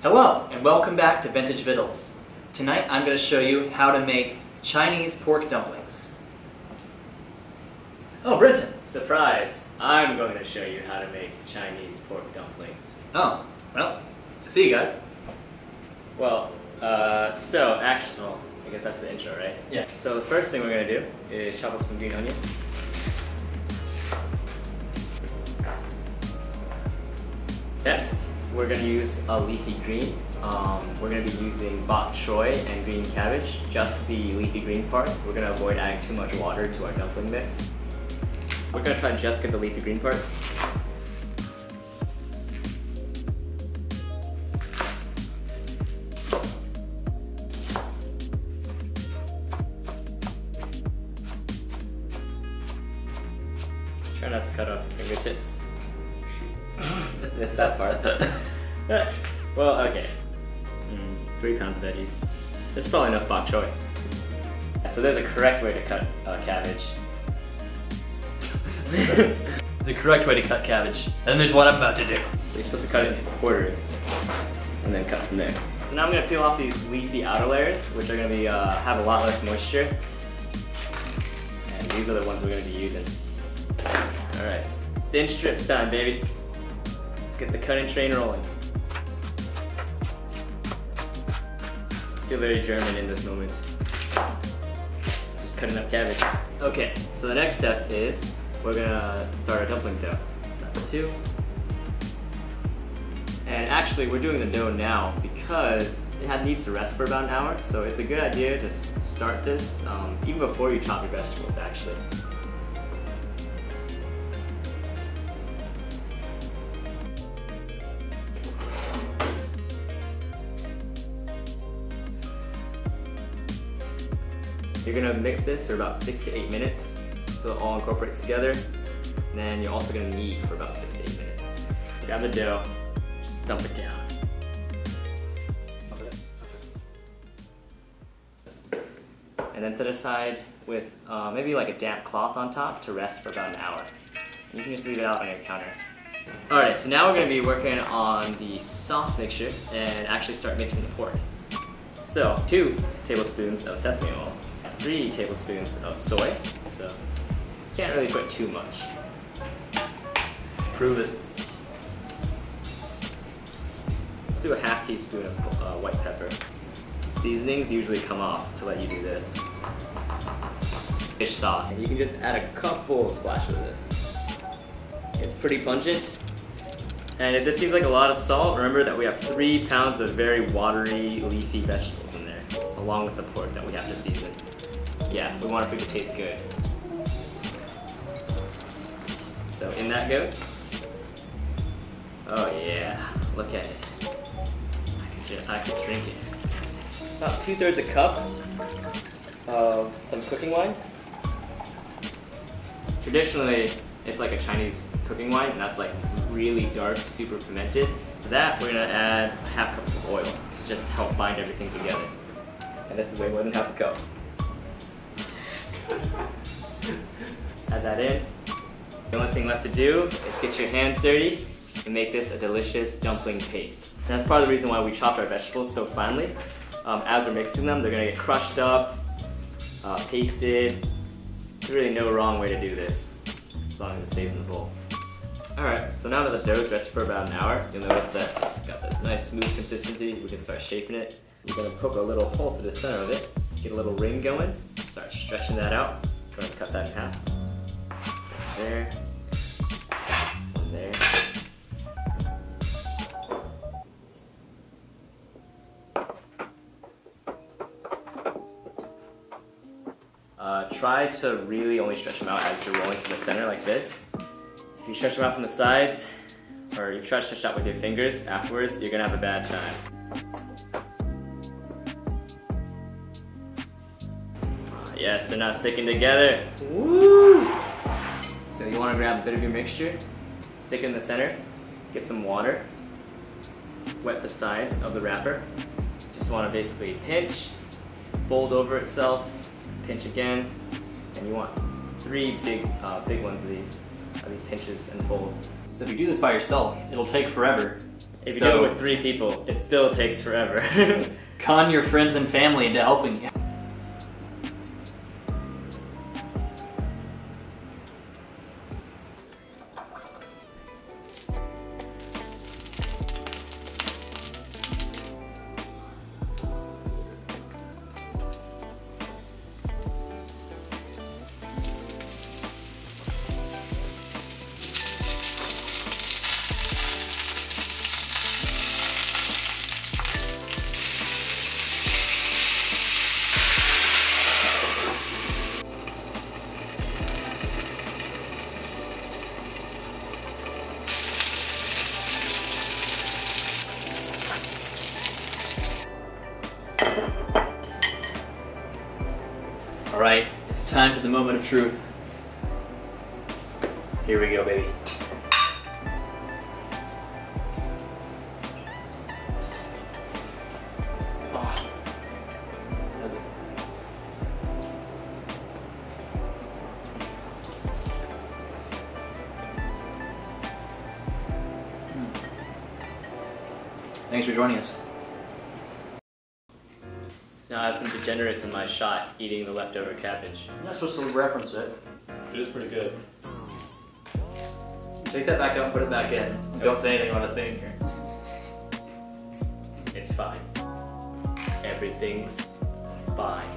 Hello, and welcome back to Vintage Vittles. Tonight I'm going to show you how to make Chinese pork dumplings. Oh, Brenton! Surprise! I'm going to show you how to make Chinese pork dumplings. Oh, well, see you guys. Well, I guess that's the intro, right? Yeah. So the first thing we're going to do is chop up some green onions. Next, we're going to use a leafy green. We're going to be using bok choy and green cabbage, just the leafy green parts. We're going to avoid adding too much water to our dumpling mix. We're going to try and just get the leafy green parts. Try not to cut off your fingertips. Missed that part. Well, okay. 3 pounds of veggies. There's probably enough bok choy. So there's a correct way to cut cabbage. There's a correct way to cut cabbage, and then there's what I'm about to do. So you're supposed to cut it into quarters, and then cut from there. So now I'm going to peel off these leafy outer layers, which are going to be have a lot less moisture. And these are the ones we're going to be using. Alright, thin strips time, baby. Let's get the cutting train rolling. I feel very German in this moment. Just cutting up cabbage. Okay, so the next step is we're gonna start our dumpling dough. So that's 2. And actually, we're doing the dough now because it needs to rest for about an hour. So it's a good idea to start this even before you chop your vegetables, actually. You're gonna mix this for about 6 to 8 minutes so it all incorporates together. And then you're also gonna knead for about 6 to 8 minutes. Grab the dough, just thump it down. And then set aside with maybe like a damp cloth on top to rest for about an hour. You can just leave it out on your counter. Alright, so now we're gonna be working on the sauce mixture and actually start mixing the pork. So, 2 tablespoons of sesame oil. 3 tablespoons of soy, so can't really put too much. Prove it. Let's do a ½ teaspoon of white pepper. Seasonings usually come off to let you do this. Fish sauce. And you can just add a couple splashes of this. It's pretty pungent. And if this seems like a lot of salt, remember that we have 3 pounds of very watery, leafy vegetables in there, along with the pork that we have to season. Yeah, we want our food to taste good. So in that goes. Oh yeah, look at it. I could drink it. About 2/3 a cup of some cooking wine. Traditionally, it's like a Chinese cooking wine, and that's like really dark, super fermented. To that, we're gonna add a ½ cup of oil to just help bind everything together. And this is way more than ½ a cup. Add that in. The only thing left to do is get your hands dirty and make this a delicious dumpling paste. And that's part of the reason why we chopped our vegetables so finely. As we're mixing them, they're gonna get crushed up, pasted. There's really no wrong way to do this, as long as it stays in the bowl. Alright, so now that the dough's rested for about an hour, you'll notice that it's got this nice smooth consistency. We can start shaping it. You're gonna poke a little hole to the center of it, get a little ring going, start stretching that out. Go ahead and cut that in half. There, and there. Try to really only stretch them out as you're rolling from the center like this. If you stretch them out from the sides, or you try to stretch out with your fingers afterwards, you're gonna have a bad time. Yes, they're not sticking together. Woo! So you want to grab a bit of your mixture, stick it in the center, get some water, wet the sides of the wrapper. Just want to basically pinch, fold over itself, pinch again, and you want 3 big ones of these pinches and folds. So if you do this by yourself, it'll take forever. If you do it with 3 people, it still takes forever. Con your friends and family into helping you. Alright, it's time for the moment of truth. Here we go, baby. Oh. How's it? Thanks for joining us. Now I have some degenerates in my shot eating the leftover cabbage. You're not supposed to reference it. It is pretty good. Take that back out and put it back in. Don't say anything about us being here. It's fine. Everything's fine.